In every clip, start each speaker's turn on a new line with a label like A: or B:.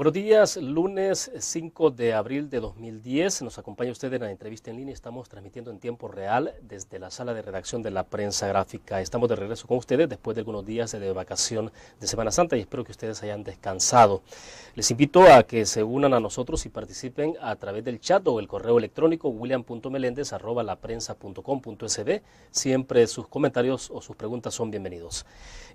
A: Buenos días, lunes 5 de abril de 2010. Nos acompaña usted en la entrevista en línea. Estamos transmitiendo en tiempo real desde la sala de redacción de la Prensa Gráfica. Estamos de regreso con ustedes después de algunos días de vacación de Semana Santa y espero que ustedes hayan descansado. Les invito a que se unan a nosotros y participen a través del chat o el correo electrónico william.melendez@laprensa.com.sb. Siempre sus comentarios o sus preguntas son bienvenidos.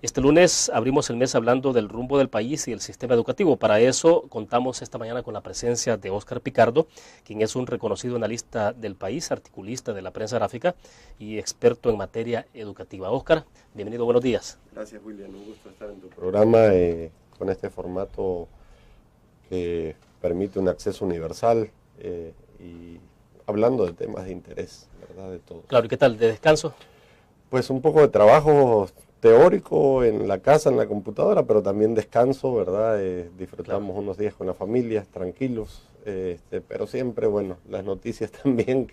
A: Este lunes abrimos el mes hablando del rumbo del país y el sistema educativo. Para eso contamos esta mañana con la presencia de Óscar Picardo, quien es un reconocido analista del país, articulista de la Prensa Gráfica y experto en materia educativa. Óscar, bienvenido, buenos días.
B: Gracias, William, un gusto estar en tu programa con este formato que permite un acceso universal y hablando de temas de interés, ¿verdad? De todos.
A: Claro, ¿y qué tal? ¿De descanso?
B: Pues un poco de trabajo teórico en la casa, en la computadora, pero también descanso, ¿verdad? Disfrutamos unos días con la familia, tranquilos, pero siempre, bueno, las noticias también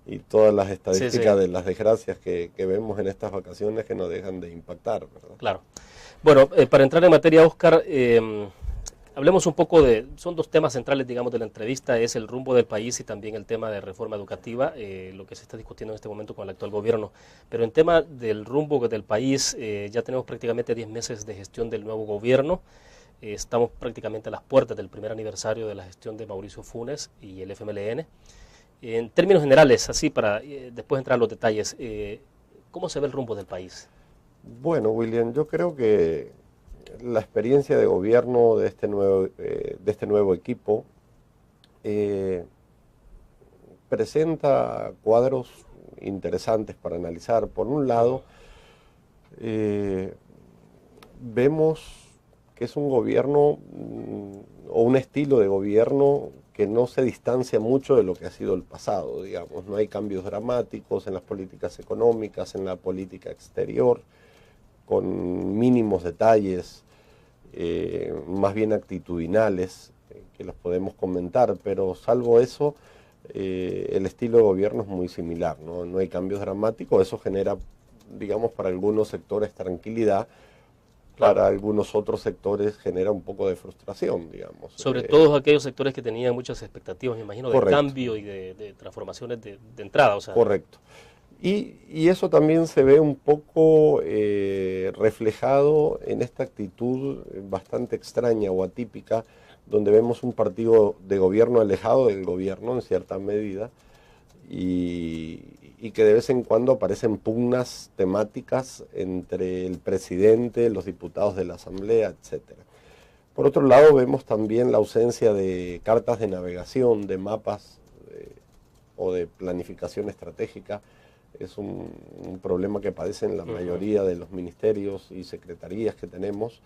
B: y todas las estadísticas de las desgracias que vemos en estas vacaciones que no dejan de impactar, ¿verdad?
A: Claro. Bueno, para entrar en materia, Óscar, hablemos un poco son dos temas centrales, digamos, de la entrevista, es el rumbo del país y también el tema de reforma educativa, lo que se está discutiendo en este momento con el actual gobierno. Pero en tema del rumbo del país, ya tenemos prácticamente 10 meses de gestión del nuevo gobierno, estamos prácticamente a las puertas del primer aniversario de la gestión de Mauricio Funes y el FMLN. En términos generales, así para después entrar a los detalles, ¿cómo se ve el rumbo del país?
B: Bueno, William, yo creo que la experiencia de gobierno de este nuevo equipo presenta cuadros interesantes para analizar. Por un lado, vemos que es un gobierno o un estilo de gobierno que no se distancia mucho de lo que ha sido el pasado, digamos. No hay cambios dramáticos en las políticas económicas, en la política exterior, con mínimos detalles, más bien actitudinales, que los podemos comentar, pero salvo eso, el estilo de gobierno es muy similar, ¿no? No hay cambios dramáticos, eso genera, digamos, para algunos sectores tranquilidad, para algunos otros sectores genera un poco de frustración, digamos.
A: Sobre todo aquellos sectores que tenían muchas expectativas, me imagino, de cambio y de transformaciones de entrada. O sea.
B: Correcto. Y eso también se ve un poco reflejado en esta actitud bastante extraña o atípica, donde vemos un partido de gobierno alejado del gobierno en cierta medida y que de vez en cuando aparecen pugnas temáticas entre el presidente, los diputados de la Asamblea, etc. Por otro lado, vemos también la ausencia de cartas de navegación, de mapas o de planificación estratégica. Es un problema que padecen la mayoría de los ministerios y secretarías que tenemos,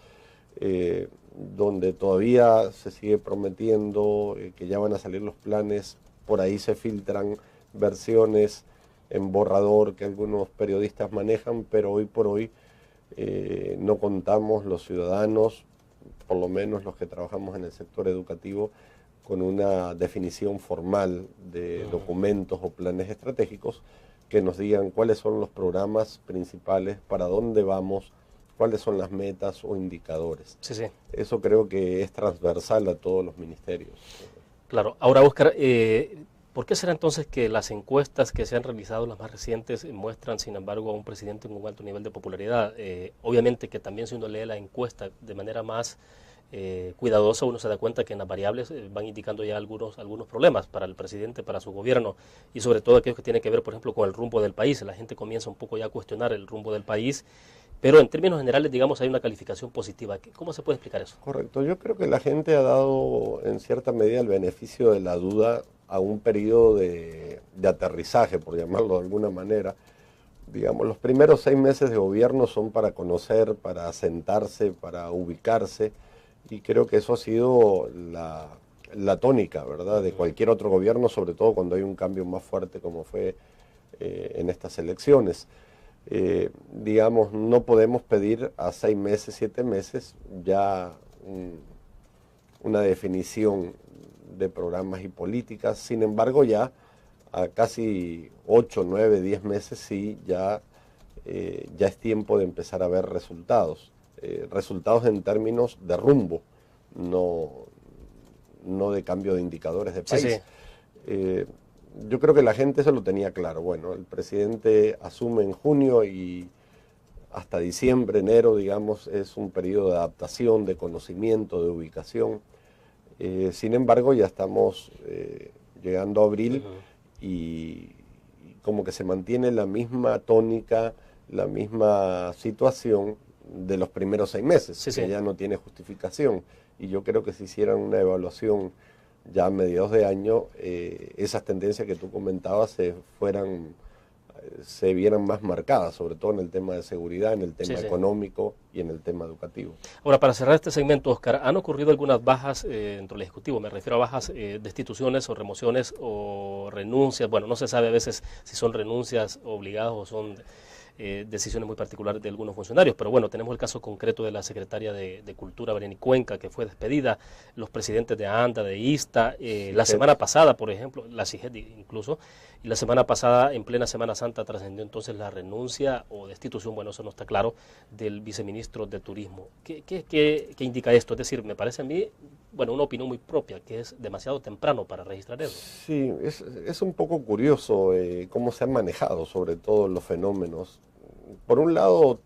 B: donde todavía se sigue prometiendo que ya van a salir los planes, por ahí se filtran versiones en borrador que algunos periodistas manejan, pero hoy por hoy no contamos los ciudadanos, por lo menos los que trabajamos en el sector educativo, con una definición formal de documentos o planes estratégicos que nos digan cuáles son los programas principales, para dónde vamos, cuáles son las metas o indicadores.
A: Sí.
B: Eso creo que es transversal a todos los ministerios.
A: Claro. Ahora, Óscar, ¿por qué será entonces que las encuestas que se han realizado, las más recientes, muestran, sin embargo, a un presidente en un alto nivel de popularidad? Obviamente que también si uno lee la encuesta de manera más cuidadosa, uno se da cuenta que en las variables van indicando ya algunos problemas para el presidente, para su gobierno, y sobre todo aquellos que tienen que ver, por ejemplo, con el rumbo del país. La gente comienza un poco ya a cuestionar el rumbo del país, pero en términos generales, digamos, hay una calificación positiva. ¿Cómo se puede explicar eso?
B: Correcto. Yo creo que la gente ha dado en cierta medida el beneficio de la duda a un periodo de aterrizaje, por llamarlo de alguna manera. Digamos, los primeros 6 meses de gobierno son para conocer, para asentarse, para ubicarse, y creo que eso ha sido la tónica, ¿verdad?, de cualquier otro gobierno, sobre todo cuando hay un cambio más fuerte como fue en estas elecciones. Digamos, no podemos pedir a 6 meses, 7 meses ya una definición de programas y políticas. Sin embargo, ya a casi 8, 9, 10 meses sí ya es tiempo de empezar a ver resultados. Resultados en términos de rumbo, no no de cambio de indicadores de
A: Sí,
B: país.
A: sí.
B: Yo creo que la gente eso lo tenía claro. Bueno, el presidente asume en junio y hasta diciembre, enero, digamos, es un periodo de adaptación, de conocimiento, de ubicación. Sin embargo, ya estamos llegando a abril y como que se mantiene la misma tónica, la misma situación de los primeros 6 meses,
A: Sí,
B: que
A: sí.
B: ya no tiene justificación. Y yo creo que si hicieran una evaluación ya a mediados de año, esas tendencias que tú comentabas se vieran más marcadas, sobre todo en el tema de seguridad, en el
A: Sí,
B: tema
A: sí.
B: económico y en el tema educativo.
A: Ahora, para cerrar este segmento, Oscar, ¿han ocurrido algunas bajas dentro del Ejecutivo? Me refiero a bajas destituciones o remociones o renuncias. Bueno, no se sabe a veces si son renuncias obligadas o son decisiones muy particulares de algunos funcionarios, pero bueno, tenemos el caso concreto de la secretaria de Cultura, Bereni Cuenca, que fue despedida, los presidentes de ANDA, de ISTA, la semana pasada, por ejemplo, la CIGED incluso, y la semana pasada, en plena Semana Santa, trascendió entonces la renuncia o destitución, bueno, eso no está claro, del viceministro de Turismo. ¿Qué indica esto? Es decir, me parece a mí, bueno, una opinión muy propia, que es demasiado temprano para registrar eso.
B: Sí, es un poco curioso cómo se han manejado sobre todo los fenómenos. Por un lado,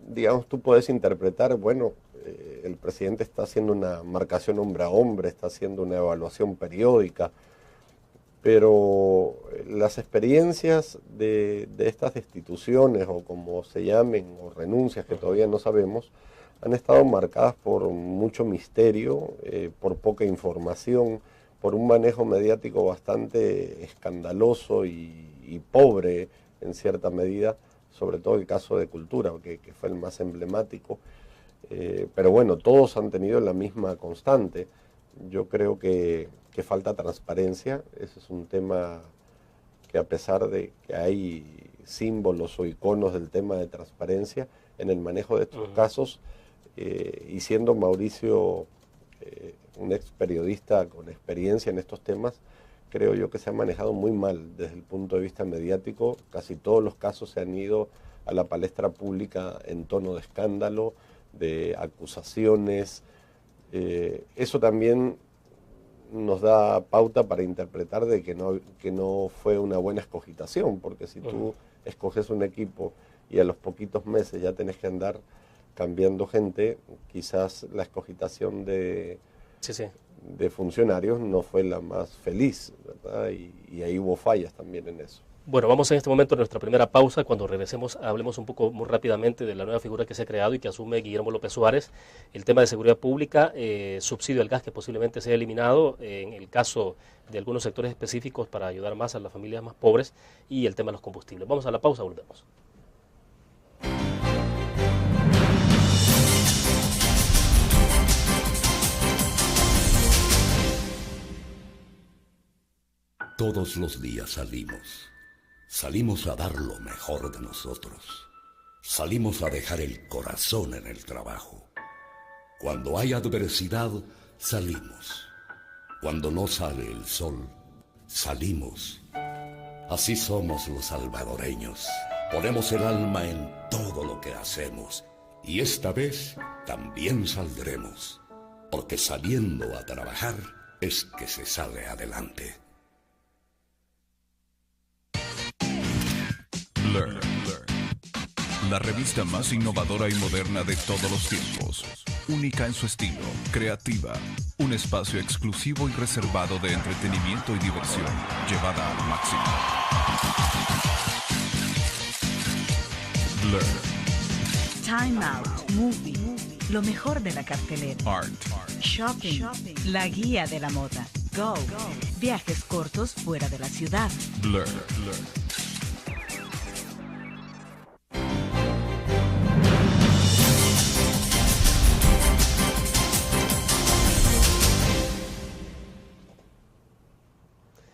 B: digamos, tú puedes interpretar, bueno, el presidente está haciendo una marcación hombre a hombre, está haciendo una evaluación periódica, pero las experiencias de estas destituciones o como se llamen, o renuncias que todavía no sabemos, han estado marcadas por mucho misterio, por poca información, por un manejo mediático bastante escandaloso y pobre en cierta medida, sobre todo el caso de Cultura, que fue el más emblemático. Pero bueno, todos han tenido la misma constante. Yo creo que falta transparencia. Ese es un tema que, a pesar de que hay símbolos o iconos del tema de transparencia en el manejo de estos casos, y siendo Mauricio un ex periodista con experiencia en estos temas, creo yo que se ha manejado muy mal desde el punto de vista mediático. Casi todos los casos se han ido a la palestra pública en tono de escándalo, de acusaciones. Eso también nos da pauta para interpretar de que no fue una buena escogitación, porque si tú escoges un equipo y a los poquitos meses ya tenés que andar cambiando gente, quizás la escogitación de funcionarios no fue la más feliz, ¿verdad? Y ahí hubo fallas también en eso.
A: Bueno, vamos en este momento a nuestra primera pausa. Cuando regresemos, hablemos un poco muy rápidamente de la nueva figura que se ha creado y que asume Guillermo López Suárez, el tema de seguridad pública, subsidio al gas que posiblemente sea eliminado en el caso de algunos sectores específicos para ayudar más a las familias más pobres, y el tema de los combustibles. Vamos a la pausa, volvemos.
C: Todos los días salimos. Salimos a dar lo mejor de nosotros. Salimos a dejar el corazón en el trabajo. Cuando hay adversidad, salimos. Cuando no sale el sol, salimos. Así somos los salvadoreños. Ponemos el alma en todo lo que hacemos. Y esta vez también saldremos. Porque saliendo a trabajar es que se sale adelante.
D: Learn. La revista más innovadora y moderna de todos los tiempos. Única en su estilo, creativa. Un espacio exclusivo y reservado de entretenimiento y diversión, llevada al máximo. Learn.
E: Time Out, Movie, lo mejor de la cartelera.
D: Art.
E: Shopping, la guía de la moda. Go, viajes cortos fuera de la ciudad.
D: Blur.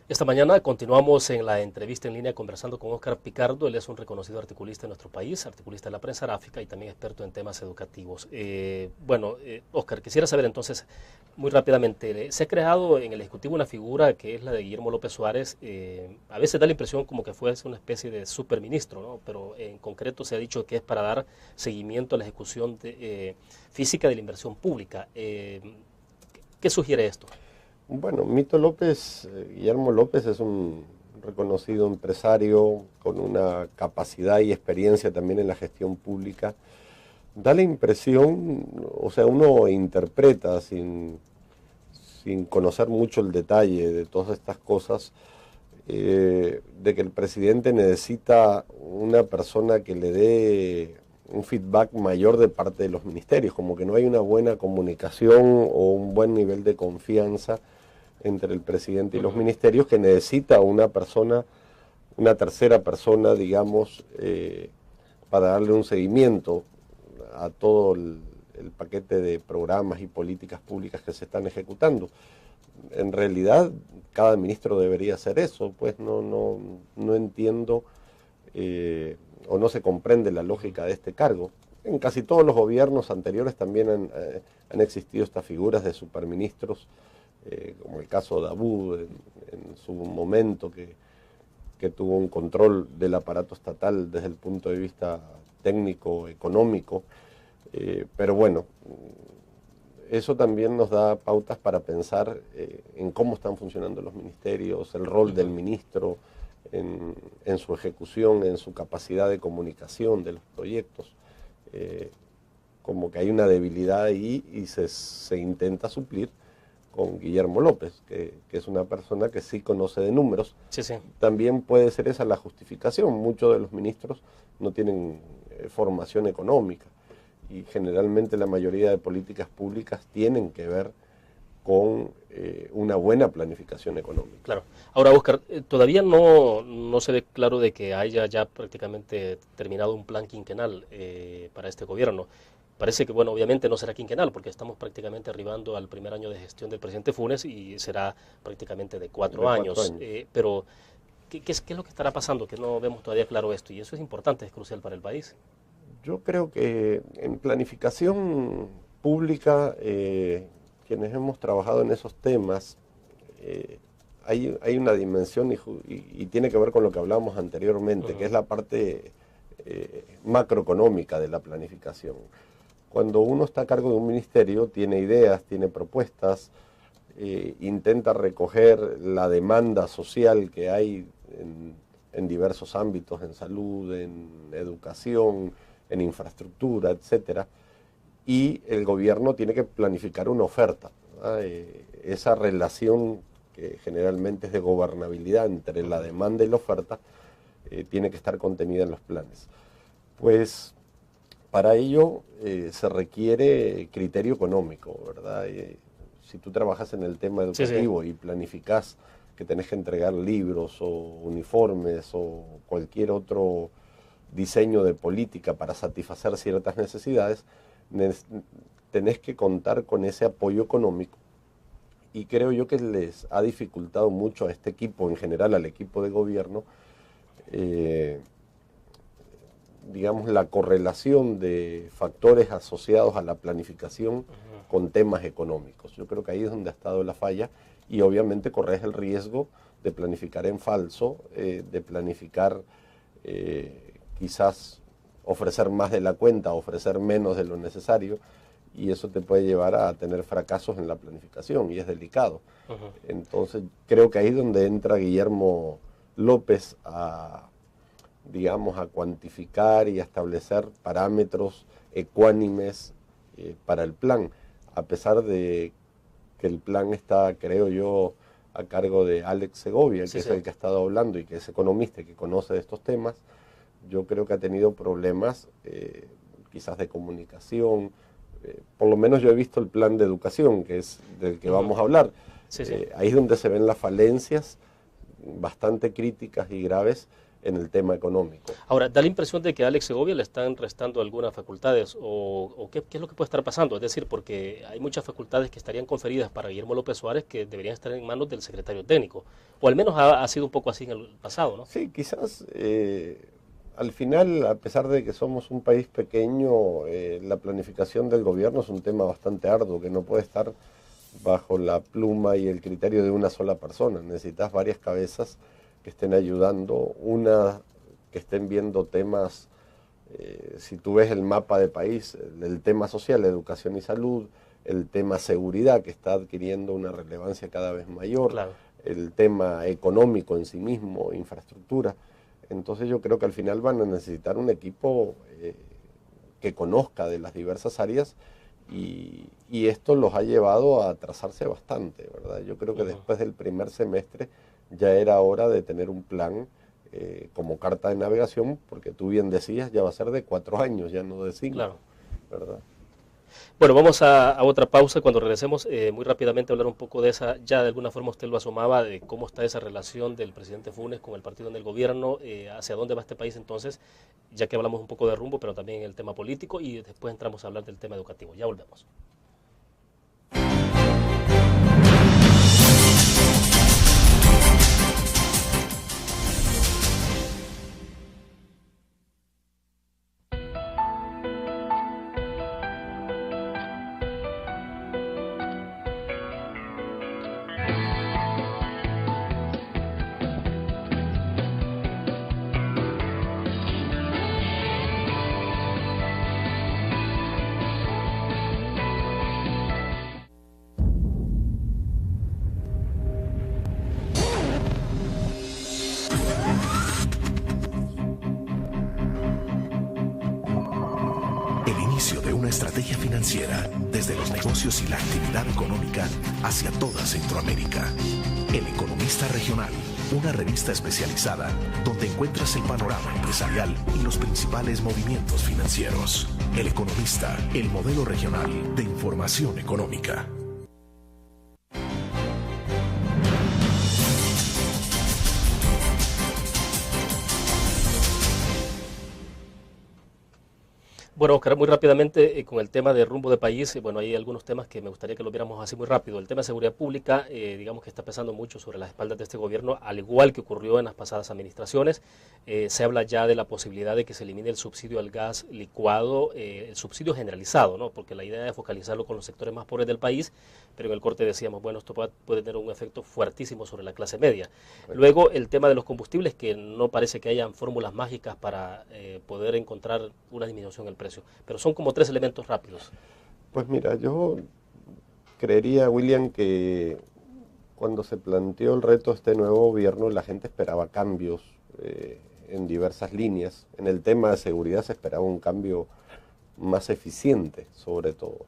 A: Esta mañana continuamos en la entrevista en línea conversando con Óscar Picardo. Él es un reconocido articulista en nuestro país, articulista de la prensa gráfica y también experto en temas educativos. Óscar, quisiera saber entonces, muy rápidamente, se ha creado en el Ejecutivo una figura que es la de Guillermo López Suárez. A veces da la impresión como que fuese una especie de superministro, ¿no? Pero en concreto se ha dicho que es para dar seguimiento a la ejecución física de la inversión pública. ¿Qué sugiere esto?
B: Bueno, Mito López, Guillermo López es un reconocido empresario con una capacidad y experiencia también en la gestión pública. Da la impresión, o sea, uno interpreta sin conocer mucho el detalle de todas estas cosas, de que el presidente necesita una persona que le dé un feedback mayor de parte de los ministerios, como que no hay una buena comunicación o un buen nivel de confianza entre el presidente y los ministerios, que necesita una persona, una tercera persona, digamos, para darle un seguimiento a todo el paquete de programas y políticas públicas que se están ejecutando. En realidad, cada ministro debería hacer eso, pues no entiendo o no se comprende la lógica de este cargo. En casi todos los gobiernos anteriores también han existido estas figuras de superministros, como el caso de Abud en su momento, que tuvo un control del aparato estatal desde el punto de vista técnico, económico, pero bueno, eso también nos da pautas para pensar en cómo están funcionando los ministerios, el rol del ministro en su ejecución, en su capacidad de comunicación de los proyectos. Como que hay una debilidad ahí y se intenta suplir con Guillermo López, que es una persona que sí conoce de números.
A: Sí, sí.
B: También puede ser esa la justificación. Muchos de los ministros no tienen formación económica y generalmente la mayoría de políticas públicas tienen que ver con una buena planificación económica.
A: Claro. Ahora, Óscar, todavía no se ve claro de que haya ya prácticamente terminado un plan quinquenal para este gobierno. Parece que, bueno, obviamente no será quinquenal porque estamos prácticamente arribando al primer año de gestión del presidente Funes y será prácticamente de cuatro años. Pero, ¿qué es lo que estará pasando? Que no vemos todavía claro esto y eso es importante, es crucial para el país.
B: Yo creo que en planificación pública, quienes hemos trabajado en esos temas, hay una dimensión y tiene que ver con lo que hablábamos anteriormente, que es la parte macroeconómica de la planificación. Cuando uno está a cargo de un ministerio, tiene ideas, tiene propuestas, intenta recoger la demanda social que hay en diversos ámbitos, en salud, en educación, en infraestructura, etcétera, y el gobierno tiene que planificar una oferta. Esa relación que generalmente es de gobernabilidad entre la demanda y la oferta tiene que estar contenida en los planes. Pues para ello se requiere criterio económico, ¿verdad? Si tú trabajas en el tema educativo y planificás que tenés que entregar libros o uniformes o cualquier otro diseño de política para satisfacer ciertas necesidades, tenés que contar con ese apoyo económico. Y creo yo que les ha dificultado mucho a este equipo, en general al equipo de gobierno, digamos, la correlación de factores asociados a la planificación con temas económicos. Yo creo que ahí es donde ha estado la falla y obviamente corres el riesgo de planificar en falso, de planificar quizás ofrecer más de la cuenta, ofrecer menos de lo necesario, y eso te puede llevar a tener fracasos en la planificación y es delicado. Entonces creo que ahí es donde entra Guillermo López a, digamos, a cuantificar y a establecer parámetros ecuánimes para el plan, a pesar de que el plan está, creo yo, a cargo de Alex Segovia, que es el que ha estado hablando y que es economista y que conoce de estos temas. Yo creo que ha tenido problemas quizás de comunicación. Por lo menos yo he visto el plan de educación, que es del que vamos a hablar. Ahí es donde se ven las falencias bastante críticas y graves en el tema económico.
A: Ahora, da la impresión de que a Alex Segovia le están restando algunas facultades, o ¿qué es lo que puede estar pasando? Es decir, porque hay muchas facultades que estarían conferidas para Guillermo López Suárez que deberían estar en manos del secretario técnico, o al menos ha sido un poco así en el pasado, ¿no?
B: Sí, quizás al final, a pesar de que somos un país pequeño, la planificación del gobierno es un tema bastante arduo, que no puede estar bajo la pluma y el criterio de una sola persona. Necesitas varias cabezas que estén ayudando, una que estén viendo temas, si tú ves el mapa de país, el tema social, educación y salud, el tema seguridad, que está adquiriendo una relevancia cada vez mayor,
A: Claro.
B: el tema económico en sí mismo, infraestructura. Entonces yo creo que al final van a necesitar un equipo que conozca de las diversas áreas y esto los ha llevado a atrasarse bastante, ¿verdad? Yo creo que después del primer semestre ya era hora de tener un plan como carta de navegación, porque tú bien decías, ya va a ser de 4 años, ya no de 5,
A: Claro.
B: ¿verdad?
A: Bueno, vamos a otra pausa. Cuando regresemos, muy rápidamente hablar un poco de esa, ya de alguna forma usted lo asomaba, de cómo está esa relación del presidente Funes con el partido en el gobierno, hacia dónde va este país entonces, ya que hablamos un poco de rumbo, pero también el tema político, y después entramos a hablar del tema educativo. Ya volvemos.
F: El inicio de una estrategia financiera desde los negocios y la actividad económica hacia toda Centroamérica. El Economista Regional, una revista especializada donde encuentras el panorama empresarial y los principales movimientos financieros. El Economista, el modelo regional de información económica.
A: Bueno, Oscar, muy rápidamente con el tema de rumbo de país, bueno, hay algunos temas que me gustaría que lo viéramos así muy rápido. El tema de seguridad pública, digamos que está pesando mucho sobre las espaldas de este gobierno, al igual que ocurrió en las pasadas administraciones. Se habla ya de la posibilidad de que se elimine el subsidio al gas licuado, el subsidio generalizado, ¿no? Porque la idea es focalizarlo con los sectores más pobres del país, pero en el corte decíamos, bueno, esto puede tener un efecto fuertísimo sobre la clase media. Luego, el tema de los combustibles, que no parece que hayan fórmulas mágicas para poder encontrar una disminución en el precio, pero son como 3 elementos rápidos.
B: Pues mira, yo creería, William, que cuando se planteó el reto de este nuevo gobierno, la gente esperaba cambios en diversas líneas. En el tema de seguridad se esperaba un cambio más eficiente, sobre todo.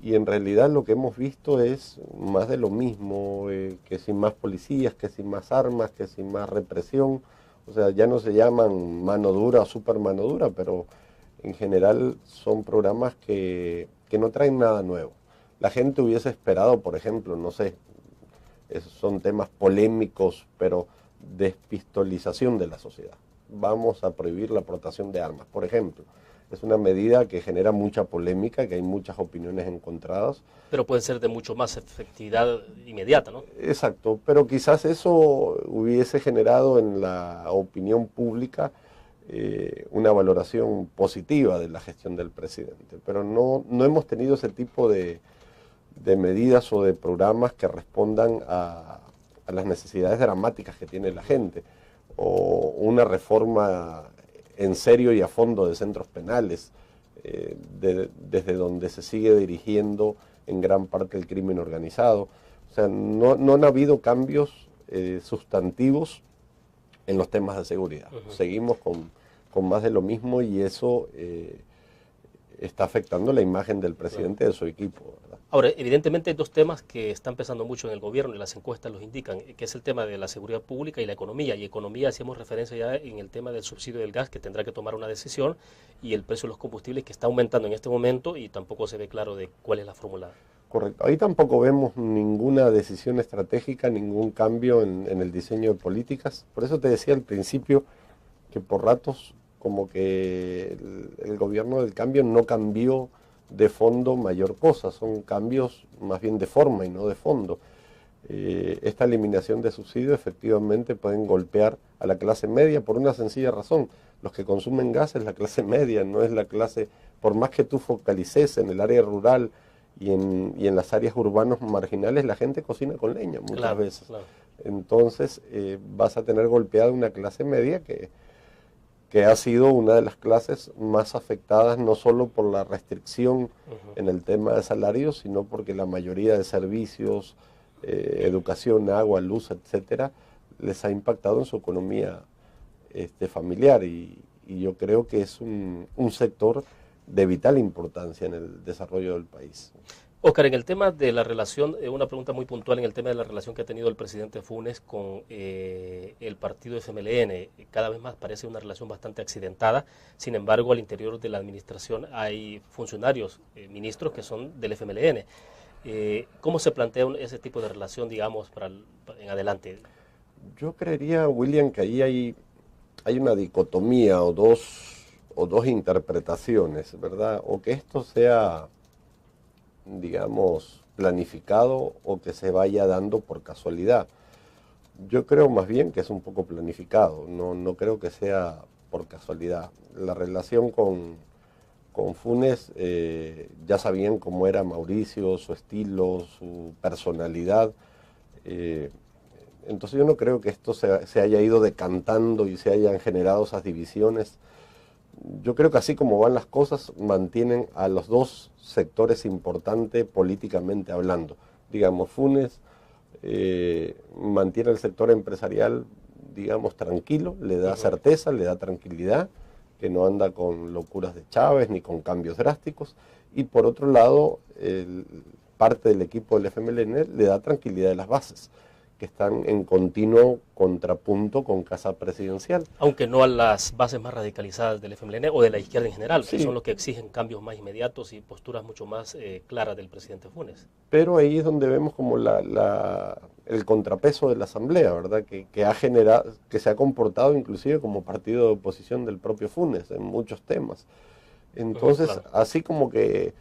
B: Y en realidad lo que hemos visto es más de lo mismo, que sin más policías, que sin más armas, que sin más represión. O sea, ya no se llaman mano dura o super mano dura, pero en general son programas que no traen nada nuevo. La gente hubiese esperado, por ejemplo, no sé, son temas polémicos, pero despistolización de la sociedad. Vamos a prohibir la aportación de armas, por ejemplo. Es una medida que genera mucha polémica, que hay muchas opiniones encontradas.
A: Pero puede ser de mucho más efectividad inmediata, ¿no?
B: Exacto, pero quizás eso hubiese generado en la opinión pública una valoración positiva de la gestión del presidente. Pero no hemos tenido ese tipo de medidas o de programas que respondan a las necesidades dramáticas que tiene la gente, o una reforma en serio y a fondo de centros penales, desde donde se sigue dirigiendo en gran parte el crimen organizado. O sea, no han habido cambios sustantivos en los temas de seguridad. Seguimos con más de lo mismo y eso está afectando la imagen del presidente y de su equipo, ¿verdad?
A: Ahora, evidentemente hay 2 temas que están pesando mucho en el gobierno y las encuestas los indican, que es el tema de la seguridad pública y la economía. Y economía hacíamos referencia ya en el tema del subsidio del gas, que tendrá que tomar una decisión, y el precio de los combustibles, que está aumentando en este momento y tampoco se ve claro de cuál es la fórmula.
B: Correcto. Ahí tampoco vemos ninguna decisión estratégica, ningún cambio en el diseño de políticas. Por eso te decía al principio que por ratos como que el gobierno del cambio no cambió de fondo mayor cosa, son cambios más bien de forma y no de fondo. Esta eliminación de subsidios efectivamente pueden golpear a la clase media por una sencilla razón. Los que consumen gas es la clase media, no es la clase, por más que tú focalices en el área rural y en las áreas urbanas marginales, la gente cocina con leña muchas veces. Claro. Entonces vas a tener golpeada una clase media que que ha sido una de las clases más afectadas no solo por la restricción en el tema de salarios, sino porque la mayoría de servicios, educación, agua, luz, etcétera, les ha impactado en su economía familiar y yo creo que es un sector de vital importancia en el desarrollo del país.
A: Óscar, en el tema de la relación, una pregunta muy puntual en el tema de la relación que ha tenido el presidente Funes con el partido FMLN. Cada vez más parece una relación bastante accidentada. Sin embargo, al interior de la administración hay funcionarios, ministros que son del FMLN. ¿Cómo se plantea ese tipo de relación, digamos, en adelante?
B: Yo creería, William, que ahí hay una dicotomía o dos interpretaciones, ¿verdad? O que esto sea, digamos, planificado o que se vaya dando por casualidad. Yo creo más bien que es un poco planificado, no creo que sea por casualidad. La relación con Funes, ya sabían cómo era Mauricio, su estilo, su personalidad. Entonces yo no creo que esto se haya ido decantando y se hayan generado esas divisiones. Yo creo que así como van las cosas, mantienen a los dos sectores importantes políticamente hablando. Digamos, Funes mantiene el sector empresarial, digamos, tranquilo, le da certeza, le da tranquilidad, que no anda con locuras de Chávez ni con cambios drásticos. Y por otro lado, parte del equipo del FMLN le da tranquilidad de las bases, que están en continuo contrapunto con Casa Presidencial.
A: Aunque no a las bases más radicalizadas del FMLN o de la izquierda en general,
B: Sí,
A: que son los que exigen cambios más inmediatos y posturas mucho más claras del presidente Funes.
B: pero ahí es donde vemos como el contrapeso de la Asamblea, ¿verdad? Que ha generado, que se ha comportado inclusive como partido de oposición del propio Funes en muchos temas. Entonces,
A: claro,
B: así como que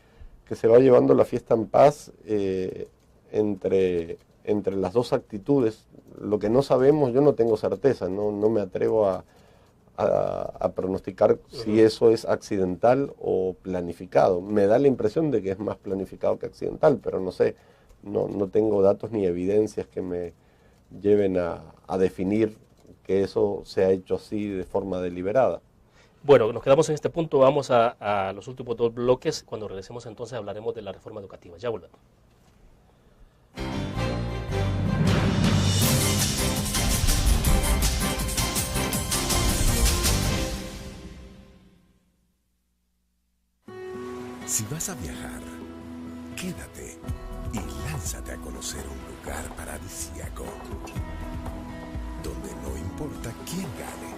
B: se va llevando la fiesta en paz entre las dos actitudes. Lo que no sabemos, yo no tengo certeza, no me atrevo a pronosticar si eso es accidental o planificado. Me da la impresión de que es más planificado que accidental, pero no sé, no tengo datos ni evidencias que me lleven a definir que eso se ha hecho así de forma deliberada.
A: Bueno, nos quedamos en este punto, vamos a los últimos dos bloques. Cuando regresemos entonces hablaremos de la reforma educativa. Ya volvemos.
F: Si vas a viajar, quédate y lánzate a conocer un lugar paradisíaco, donde no importa quién gane,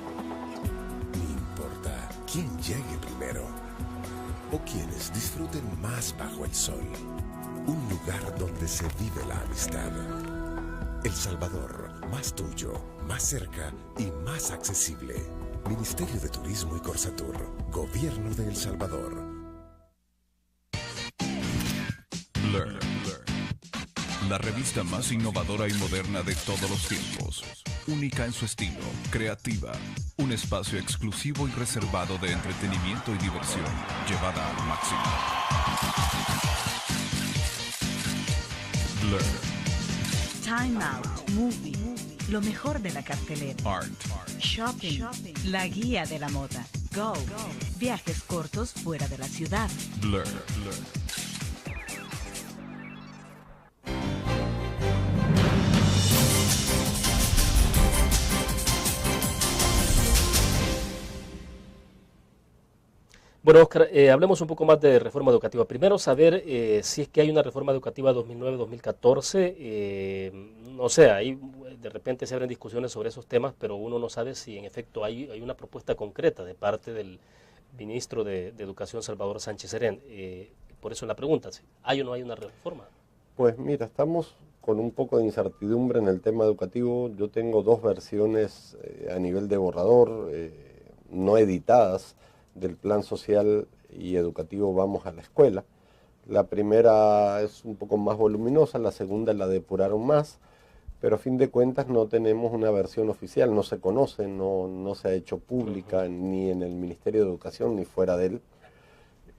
F: ni importa quién llegue primero, o quienes disfruten más bajo el sol. Un lugar donde se vive la amistad. El Salvador, más tuyo, más cerca y más accesible. Ministerio de Turismo y Corsatur, Gobierno de El Salvador.
D: Learn. La revista más innovadora y moderna de todos los tiempos. Única en su estilo, creativa. Un espacio exclusivo y reservado de entretenimiento y diversión, llevada al máximo. Learn.
E: Time Out Movie. Lo mejor de la cartelera.
D: Art.
E: Shopping. La guía de la moda. Go. Viajes cortos fuera de la ciudad.
D: Blur.
A: Bueno, Óscar, hablemos un poco más de reforma educativa. Primero, saber si es que hay una reforma educativa 2009-2014. No sé, ahí de repente se abren discusiones sobre esos temas, pero uno no sabe si en efecto hay una propuesta concreta de parte del ministro de Educación, Salvador Sánchez Serén. Por eso la pregunta, ¿hay o no hay una reforma?
B: Pues mira, estamos con un poco de incertidumbre en el tema educativo. Yo tengo dos versiones a nivel de borrador, no editadas, del Plan Social y Educativo Vamos a la Escuela. La primera es un poco más voluminosa, la segunda la depuraron más, pero a fin de cuentas no tenemos una versión oficial, no se conoce, no se ha hecho pública ni en el Ministerio de Educación ni fuera de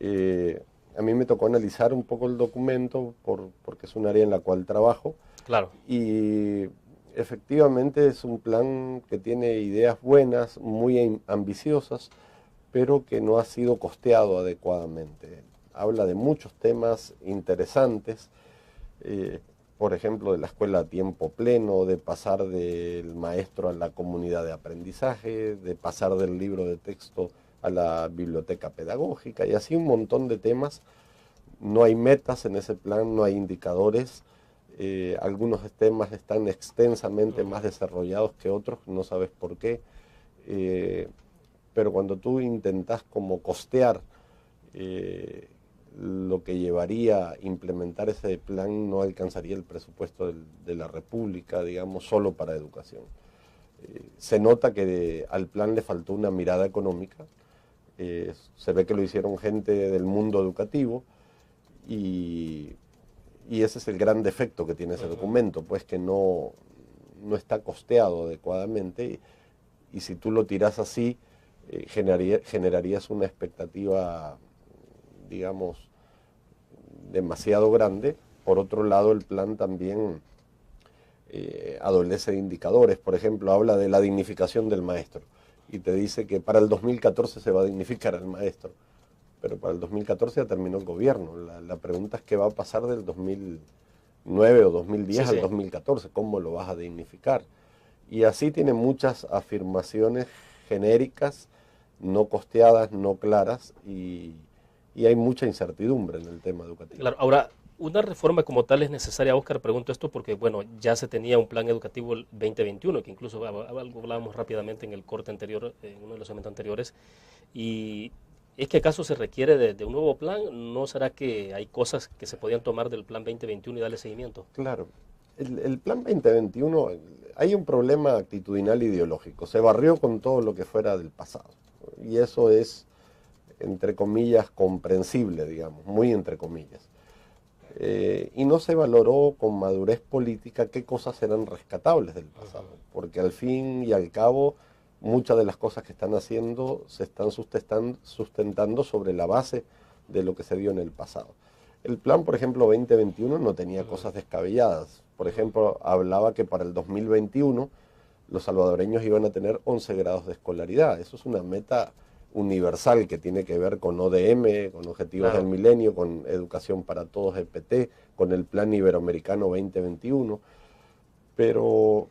B: él. A mí me tocó analizar un poco el documento porque es un área en la cual trabajo.
A: Claro.
B: Y efectivamente es un plan que tiene ideas buenas, muy ambiciosas, pero que no ha sido costeado adecuadamente. Habla de muchos temas interesantes, por ejemplo, de la escuela a tiempo pleno, de pasar del maestro a la comunidad de aprendizaje, de pasar del libro de texto a la biblioteca pedagógica, y así un montón de temas. No hay metas en ese plan, no hay indicadores. Algunos temas están extensamente más desarrollados que otros, no sabes por qué. Pero cuando tú intentas como costear lo que llevaría a implementar ese plan, no alcanzaría el presupuesto de la República, digamos, solo para educación. Se nota que al plan le faltó una mirada económica. Se ve que lo hicieron gente del mundo educativo, y ese es el gran defecto que tiene ese documento, pues que no está costeado adecuadamente, y si tú lo tiras así, generarías una expectativa, digamos, demasiado grande. Por otro lado, el plan también adolece de indicadores. Por ejemplo, habla de la dignificación del maestro y te dice que para el 2014 se va a dignificar al maestro, pero para el 2014 ya terminó el gobierno. La pregunta es qué va a pasar del 2009 o 2010 al 2014, cómo lo vas a dignificar. Y así tiene muchas afirmaciones genéricas, no costeadas, no claras, y hay mucha incertidumbre en el tema educativo.
A: Claro, ahora, una reforma como tal es necesaria, Óscar, pregunto esto porque, bueno, ya se tenía un plan educativo el 2021, que incluso hablábamos rápidamente en el corte anterior, en uno de los segmentos anteriores, y ¿es que acaso se requiere de un nuevo plan? ¿No será que hay cosas que se podían tomar del plan 2021 y darle seguimiento?
B: Claro, el plan 2021, hay un problema actitudinal ideológico, se barrió con todo lo que fuera del pasado, y eso es, entre comillas, comprensible, digamos, muy entre comillas. Y no se valoró con madurez política qué cosas eran rescatables del pasado, porque al fin y al cabo muchas de las cosas que están haciendo se están sustentando sobre la base de lo que se dio en el pasado. El plan, por ejemplo, 2021 no tenía cosas descabelladas. Por ejemplo, hablaba que para el 2021 los salvadoreños iban a tener 11 grados de escolaridad. Eso es una meta universal que tiene que ver con ODM, con Objetivos del Milenio, con Educación para Todos, EPT, con el Plan Iberoamericano 2021. Pero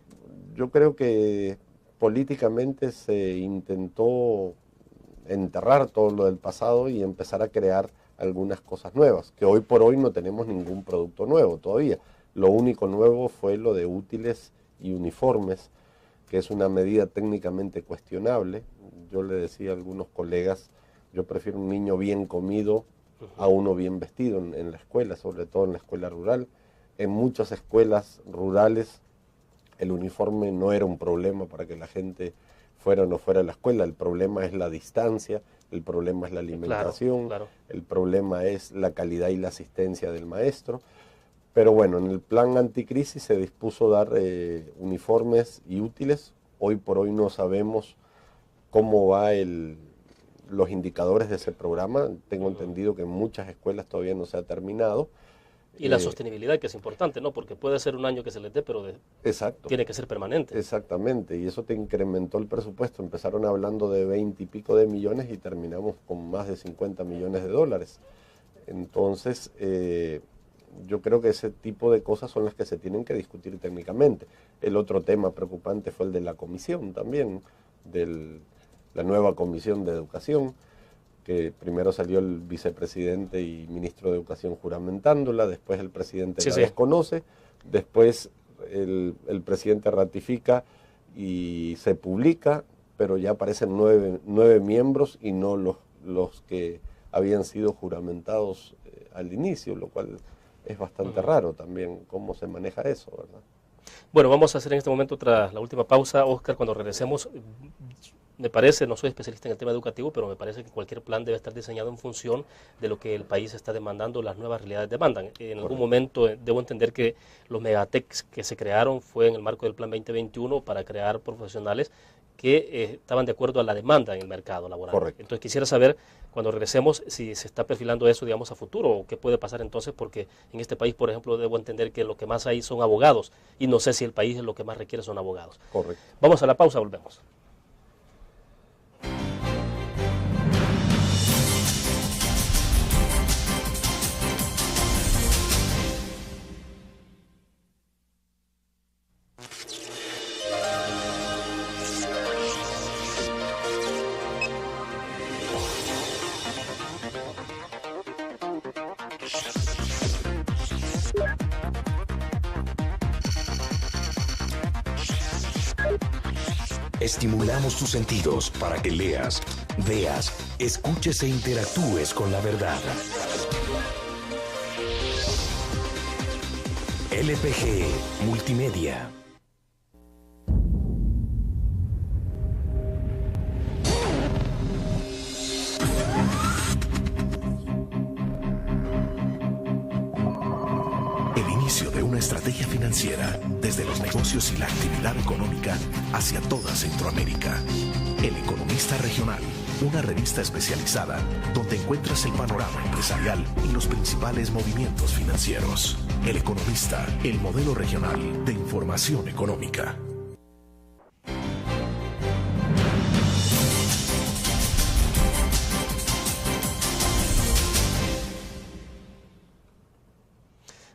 B: yo creo que políticamente se intentó enterrar todo lo del pasado y empezar a crear algunas cosas nuevas, que hoy por hoy no tenemos ningún producto nuevo todavía. Lo único nuevo fue lo de útiles y uniformes, que es una medida técnicamente cuestionable. Yo le decía a algunos colegas, yo prefiero un niño bien comido a uno bien vestido en la escuela, sobre todo en la escuela rural. En muchas escuelas rurales el uniforme no era un problema para que la gente fuera o no fuera a la escuela. El problema es la distancia, el problema es la alimentación, el problema es la calidad y la asistencia del maestro. Pero bueno, en el plan anticrisis se dispuso dar uniformes y útiles. Hoy por hoy no sabemos cómo va los indicadores de ese programa. Tengo entendido que en muchas escuelas todavía no se ha terminado.
A: Y la sostenibilidad, que es importante, ¿no? Porque puede ser un año que se les dé, pero tiene que ser permanente.
B: Exactamente, y eso te incrementó el presupuesto. Empezaron hablando de 20 y pico de millones y terminamos con más de 50 millones de dólares. Entonces, yo creo que ese tipo de cosas son las que se tienen que discutir técnicamente. El otro tema preocupante fue el de la comisión también, la nueva comisión de educación, que primero salió el vicepresidente y ministro de Educación juramentándola, después el presidente la desconoce, después el presidente ratifica y se publica, pero ya aparecen nueve miembros y no los que habían sido juramentados al inicio, lo cual es bastante raro también cómo se maneja eso, ¿verdad?
A: Bueno, vamos a hacer en este momento la última pausa, Óscar. Cuando regresemos, me parece, no soy especialista en el tema educativo, pero me parece que cualquier plan debe estar diseñado en función de lo que el país está demandando, las nuevas realidades demandan. En algún momento debo entender que los megatecs que se crearon fue en el marco del plan 2021 para crear profesionales que estaban de acuerdo a la demanda en el mercado laboral.
B: Correcto.
A: Entonces quisiera saber, cuando regresemos, si se está perfilando eso, digamos, a futuro, o qué puede pasar entonces, porque en este país, por ejemplo, debo entender que lo que más hay son abogados, y no sé si el país lo que más requiere son abogados.
B: Correcto.
A: Vamos a la pausa, volvemos.
F: Estimulamos tus sentidos para que leas, veas, escuches e interactúes con la verdad. LPG Multimedia. El inicio de una estrategia financiera, desde los negocios y la actividad económica hacia toda Centroamérica. El Economista Regional, una revista especializada donde encuentras el panorama empresarial y los principales movimientos financieros. El Economista, el modelo regional de información económica.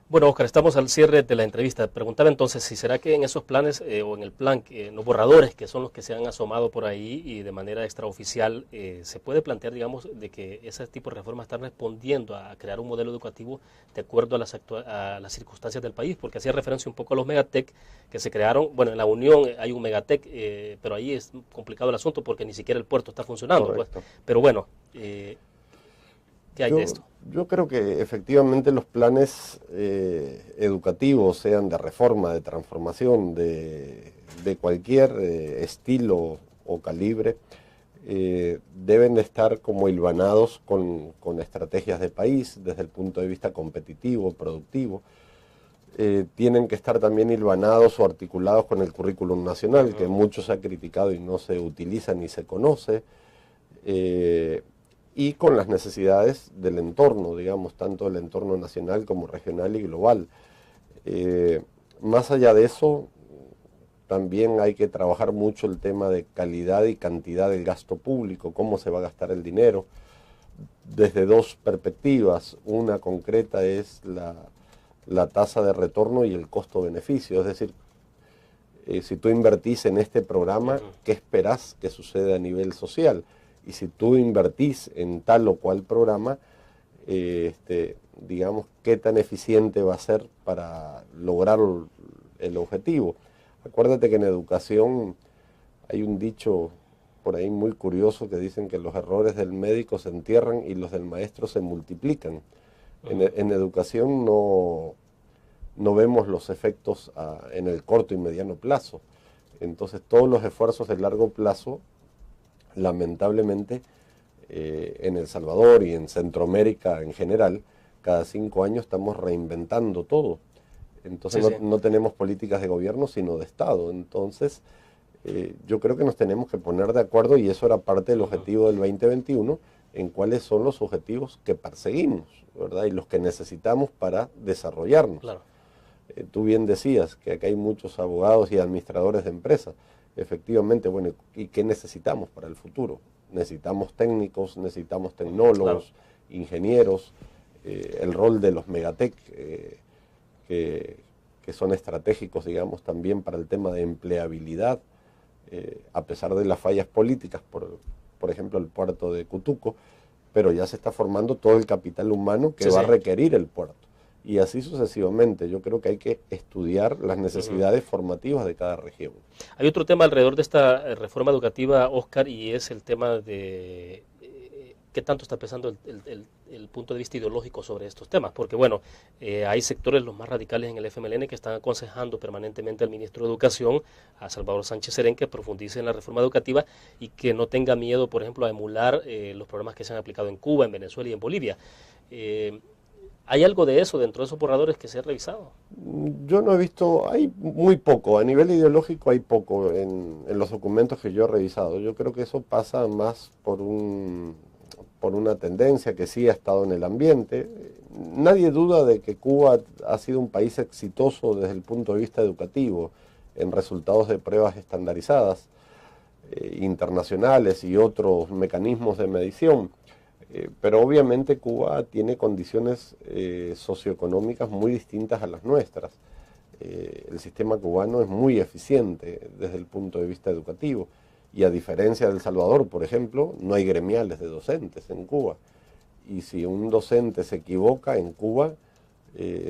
A: Bueno, Oscar, estamos al cierre de la entrevista. Preguntaba entonces si será que en esos planes o en el plan, los borradores que son los que se han asomado por ahí y de manera extraoficial, se puede plantear, digamos, de que ese tipo de reformas están respondiendo a crear un modelo educativo de acuerdo a las circunstancias del país, porque hacía referencia un poco a los megatec que se crearon. Bueno, en la Unión hay un megatec, pero ahí es complicado el asunto porque ni siquiera el puerto está funcionando. Pues. Pero bueno, ¿qué hay de esto?
B: Yo creo que efectivamente los planes educativos, sean de reforma, de transformación, de cualquier estilo o calibre, deben de estar como hilvanados con estrategias de país desde el punto de vista competitivo, productivo. Tienen que estar también hilvanados o articulados con el currículum nacional, que mucho se ha criticado y no se utiliza ni se conoce. Y con las necesidades del entorno, digamos, tanto el entorno nacional como regional y global. Más allá de eso, también hay que trabajar mucho el tema de calidad y cantidad del gasto público, cómo se va a gastar el dinero, desde dos perspectivas. Una concreta es la tasa de retorno y el costo-beneficio, es decir, si tú invertís en este programa, ¿qué esperás que suceda a nivel social? Y si tú invertís en tal o cual programa, digamos, ¿qué tan eficiente va a ser para lograr el objetivo? Acuérdate que en educación hay un dicho por ahí muy curioso que dicen que los errores del médico se entierran y los del maestro se multiplican. En educación no vemos los efectos en el corto y mediano plazo. Entonces todos los esfuerzos de largo plazo, lamentablemente, en El Salvador y en Centroamérica en general, cada 5 años estamos reinventando todo. Entonces no tenemos políticas de gobierno, sino de Estado. Entonces, yo creo que nos tenemos que poner de acuerdo, y eso era parte del objetivo del 2021, en cuáles son los objetivos que perseguimos, ¿verdad? Y los que necesitamos para desarrollarnos.
A: Claro.
B: Tú bien decías que acá hay muchos abogados y administradores de empresas. Efectivamente, bueno, ¿y qué necesitamos para el futuro? Necesitamos técnicos, necesitamos tecnólogos, ingenieros, el rol de los megatec, que son estratégicos, digamos, también para el tema de empleabilidad, a pesar de las fallas políticas, por ejemplo, el puerto de Cutuco, pero ya se está formando todo el capital humano que va a requerir el puerto. Y así sucesivamente. Yo creo que hay que estudiar las necesidades formativas de cada región.
A: Hay otro tema alrededor de esta reforma educativa, Oscar, y es el tema de qué tanto está pesando el punto de vista ideológico sobre estos temas. Porque, bueno, hay sectores, los más radicales en el FMLN, que están aconsejando permanentemente al ministro de Educación, a Salvador Sánchez Serén, que profundice en la reforma educativa y que no tenga miedo, por ejemplo, a emular los programas que se han aplicado en Cuba, en Venezuela y en Bolivia. ¿Hay algo de eso dentro de esos borradores que se ha revisado?
B: Yo no he visto, hay muy poco, a nivel ideológico hay poco en los documentos que yo he revisado. Yo creo que eso pasa más por una tendencia que sí ha estado en el ambiente. Nadie duda de que Cuba ha sido un país exitoso desde el punto de vista educativo, en resultados de pruebas estandarizadas, internacionales y otros mecanismos de medición. Pero obviamente Cuba tiene condiciones socioeconómicas muy distintas a las nuestras. El sistema cubano es muy eficiente desde el punto de vista educativo y a diferencia de El Salvador, por ejemplo, no hay gremiales de docentes en Cuba. Y si un docente se equivoca en Cuba,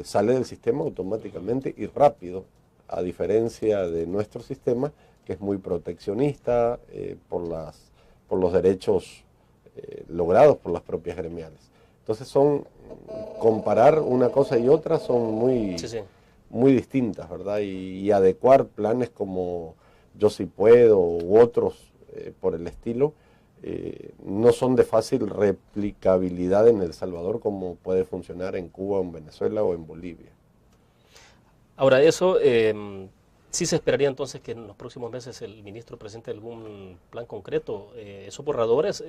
B: sale del sistema automáticamente y rápido, a diferencia de nuestro sistema, que es muy proteccionista por los derechos logrados por las propias gremiales. Entonces comparar una cosa y otra son muy distintas, ¿verdad? Y adecuar planes como Yo Sí Puedo u otros por el estilo, no son de fácil replicabilidad en El Salvador como puede funcionar en Cuba, en Venezuela o en Bolivia.
A: Ahora, eso sí se esperaría entonces que en los próximos meses el ministro presente algún plan concreto. Esos borradores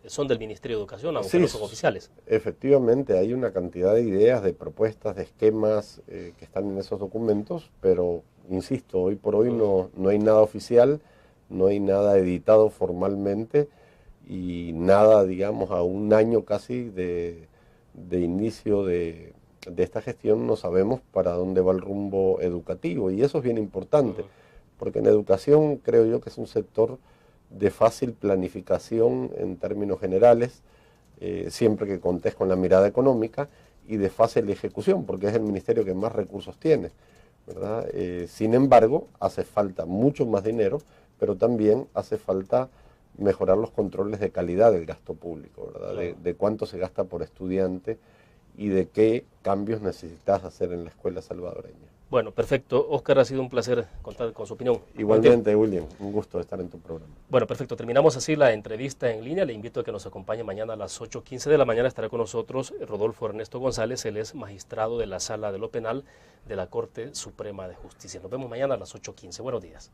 A: son del Ministerio de Educación, aunque
B: Sí,
A: no son oficiales.
B: Efectivamente, hay una cantidad de ideas, de propuestas, de esquemas que están en esos documentos, pero, insisto, hoy por hoy no hay nada oficial, no hay nada editado formalmente y nada, digamos, a un año casi de inicio de esta gestión no sabemos para dónde va el rumbo educativo, y eso es bien importante, porque en educación creo yo que es un sector de fácil planificación en términos generales, siempre que contés con la mirada económica, y de fácil ejecución, porque es el ministerio que más recursos tiene, ¿verdad? Sin embargo, hace falta mucho más dinero, pero también hace falta mejorar los controles de calidad del gasto público, ¿verdad? De cuánto se gasta por estudiante, y de qué cambios necesitas hacer en la escuela salvadoreña.
A: Bueno, perfecto. Óscar, ha sido un placer contar con su opinión.
B: Igualmente, William, un gusto estar en tu programa.
A: Bueno, perfecto. Terminamos así la entrevista en línea. Le invito a que nos acompañe mañana a las 8:15 de la mañana. Estará con nosotros Rodolfo Ernesto González. Él es magistrado de la Sala de lo Penal de la Corte Suprema de Justicia. Nos vemos mañana a las 8:15. Buenos días.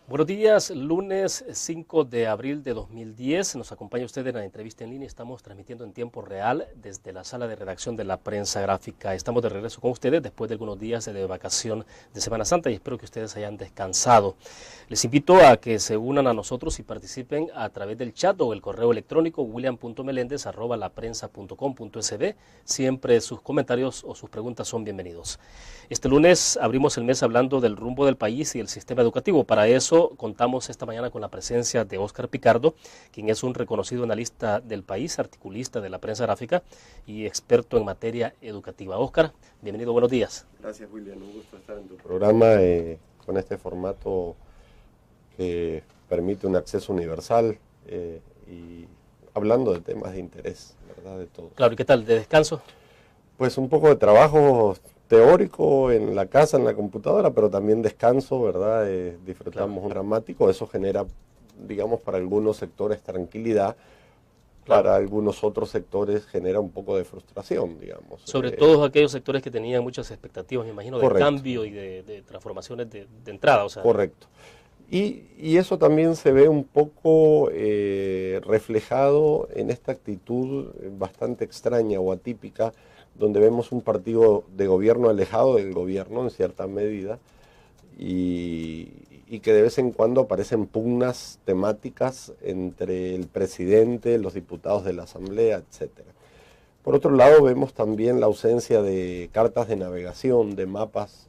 A: Buenos días, lunes 5 de abril de 2010. Nos acompaña usted en la entrevista en línea. Estamos transmitiendo en tiempo real desde la sala de redacción de la Prensa Gráfica. Estamos de regreso con ustedes después de algunos días de vacación de Semana Santa y espero que ustedes hayan descansado. Les invito a que se unan a nosotros y participen a través del chat o el correo electrónico william.melendez@laprensa.com.sb. Siempre sus comentarios o sus preguntas son bienvenidos. Este lunes abrimos el mes hablando del rumbo del país y el sistema educativo. Para eso contamos esta mañana con la presencia de Óscar Picardo, quien es un reconocido analista del país, articulista de la Prensa Gráfica y experto en materia educativa. Óscar, bienvenido, buenos días.
B: Gracias, William, un gusto estar en tu programa con este formato que permite un acceso universal y hablando de temas de interés, ¿verdad? De todos.
A: Claro, ¿y qué tal? ¿De descanso?
B: Pues un poco de trabajo teórico en la casa, en la computadora, pero también descanso, ¿verdad? Disfrutamos un dramático, eso genera, digamos, para algunos sectores tranquilidad, para algunos otros sectores genera un poco de frustración, digamos.
A: Sobre todo aquellos sectores que tenían muchas expectativas, me imagino, de cambio y de transformaciones de entrada. O sea.
B: Correcto. Y eso también se ve un poco reflejado en esta actitud bastante extraña o atípica, donde vemos un partido de gobierno alejado del gobierno en cierta medida y que de vez en cuando aparecen pugnas temáticas entre el presidente, los diputados de la Asamblea, etcétera. Por otro lado, vemos también la ausencia de cartas de navegación, de mapas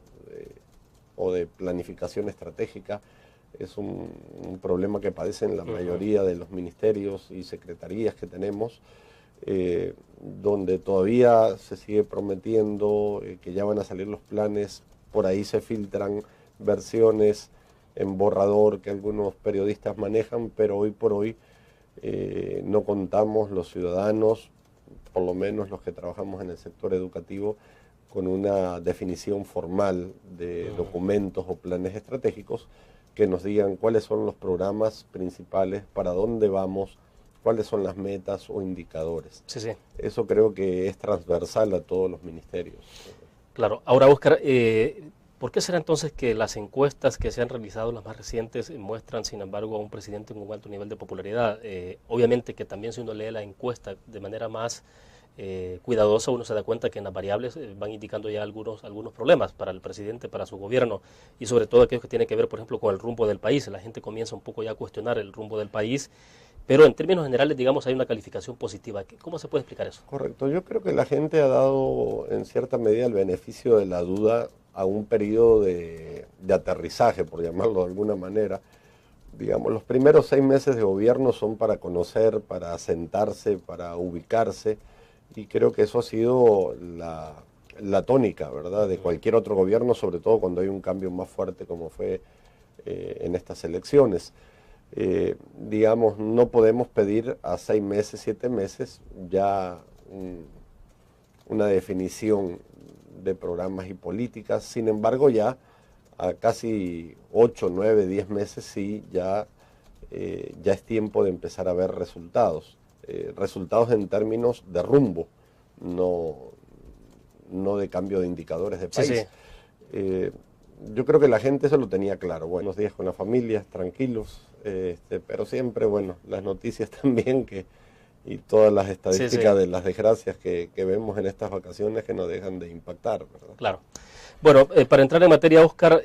B: o de planificación estratégica. Es un problema que padecen la mayoría de los ministerios y secretarías que tenemos, donde todavía se sigue prometiendo que ya van a salir los planes. Por ahí se filtran versiones en borrador que algunos periodistas manejan, pero hoy por hoy no contamos los ciudadanos, por lo menos los que trabajamos en el sector educativo, con una definición formal de documentos o planes estratégicos que nos digan cuáles son los programas principales, para dónde vamos, cuáles son las metas o indicadores.
A: Sí, sí.
B: Eso creo que es transversal a todos los ministerios.
A: Claro. Ahora, Óscar, ¿por qué será entonces que las encuestas que se han realizado, las más recientes, muestran, sin embargo, a un presidente con un alto nivel de popularidad? Obviamente que también si uno lee la encuesta de manera más cuidadosa, uno se da cuenta que en las variables van indicando ya algunos problemas para el presidente, para su gobierno, y sobre todo aquellos que tienen que ver, por ejemplo, con el rumbo del país. La gente comienza un poco ya a cuestionar el rumbo del país, pero en términos generales, digamos, hay una calificación positiva. ¿Cómo se puede explicar eso?
B: Correcto. Yo creo que la gente ha dado en cierta medida el beneficio de la duda a un periodo de aterrizaje, por llamarlo de alguna manera. Digamos, los primeros 6 meses de gobierno son para conocer, para asentarse, para ubicarse, y creo que eso ha sido la tónica, ¿verdad?, de cualquier otro gobierno, sobre todo cuando hay un cambio más fuerte como fue en estas elecciones. Digamos, no podemos pedir a 6 meses, 7 meses ya una definición de programas y políticas. Sin embargo, ya a casi 8, 9, 10 meses sí ya es tiempo de empezar a ver resultados. Resultados en términos de rumbo, no de cambio de indicadores de país. Sí, sí. Yo creo que la gente eso lo tenía claro. Buenos días con la familia, tranquilos, pero siempre, bueno, las noticias también y todas las estadísticas de las desgracias que vemos en estas vacaciones que no dejan de impactar, ¿verdad?
A: Claro. Bueno, para entrar en materia, Óscar,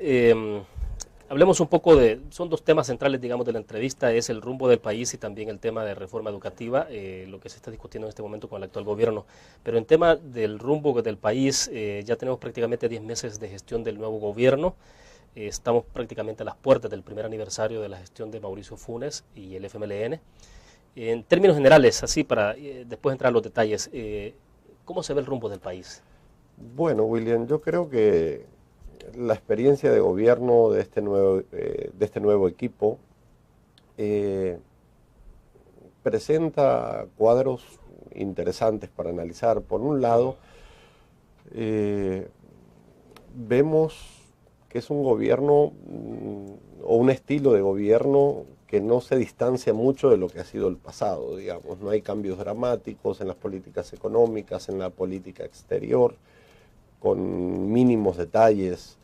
A: hablemos un poco son 2 temas centrales, digamos, de la entrevista, es el rumbo del país y también el tema de reforma educativa, lo que se está discutiendo en este momento con el actual gobierno. Pero en tema del rumbo del país, ya tenemos prácticamente 10 meses de gestión del nuevo gobierno. Estamos prácticamente a las puertas del primer aniversario de la gestión de Mauricio Funes y el FMLN. En términos generales, así para después entrar a los detalles, ¿cómo se ve el rumbo del país?
B: Bueno, William, yo creo que la experiencia de gobierno de este nuevo equipo presenta cuadros interesantes para analizar. Por un lado, vemos que es un gobierno o un estilo de gobierno que no se distancia mucho de lo que ha sido el pasado, digamos. No hay cambios dramáticos en las políticas económicas, en la política exterior, con mínimos detalles,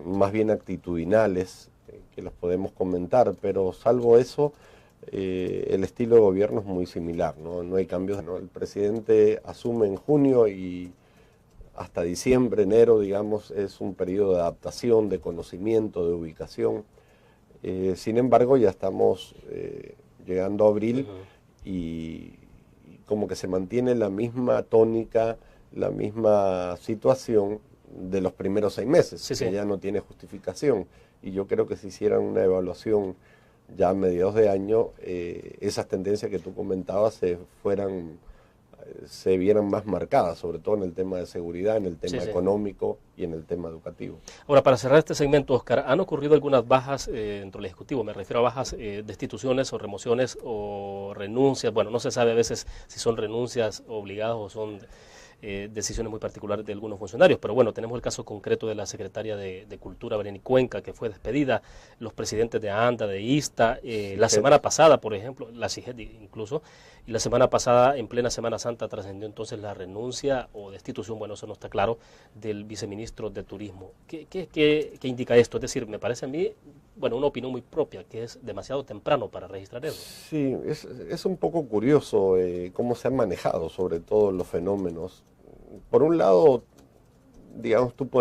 B: más bien actitudinales, que los podemos comentar, pero salvo eso, el estilo de gobierno es muy similar, no hay cambios, ¿no? El presidente asume en junio y hasta diciembre, enero, digamos, es un periodo de adaptación, de conocimiento, de ubicación. Sin embargo, ya estamos llegando a abril y como que se mantiene la misma tónica, la misma situación de los primeros 6 meses, que ya no tiene justificación. Y yo creo que si hicieran una evaluación ya a mediados de año, esas tendencias que tú comentabas se vieran más marcadas, sobre todo en el tema de seguridad, en el tema económico y en el tema educativo.
A: Ahora, para cerrar este segmento, Óscar, ¿han ocurrido algunas bajas dentro del Ejecutivo? Me refiero a bajas destituciones o remociones o renuncias. Bueno, no se sabe a veces si son renuncias obligadas o son decisiones muy particulares de algunos funcionarios, pero bueno, tenemos el caso concreto de la secretaria de Cultura, Bereni Cuenca, que fue despedida, los presidentes de ANDA, de ISTA, la semana pasada, por ejemplo, la CIGED incluso, y la semana pasada, en plena Semana Santa, trascendió entonces la renuncia o destitución, bueno, eso no está claro, del viceministro de Turismo. ¿Qué indica esto? Es decir, me parece a mí, bueno, una opinión muy propia, que es demasiado temprano para registrar eso.
B: Sí, es un poco curioso cómo se han manejado sobre todo los fenómenos. Por un lado, digamos, tú puedes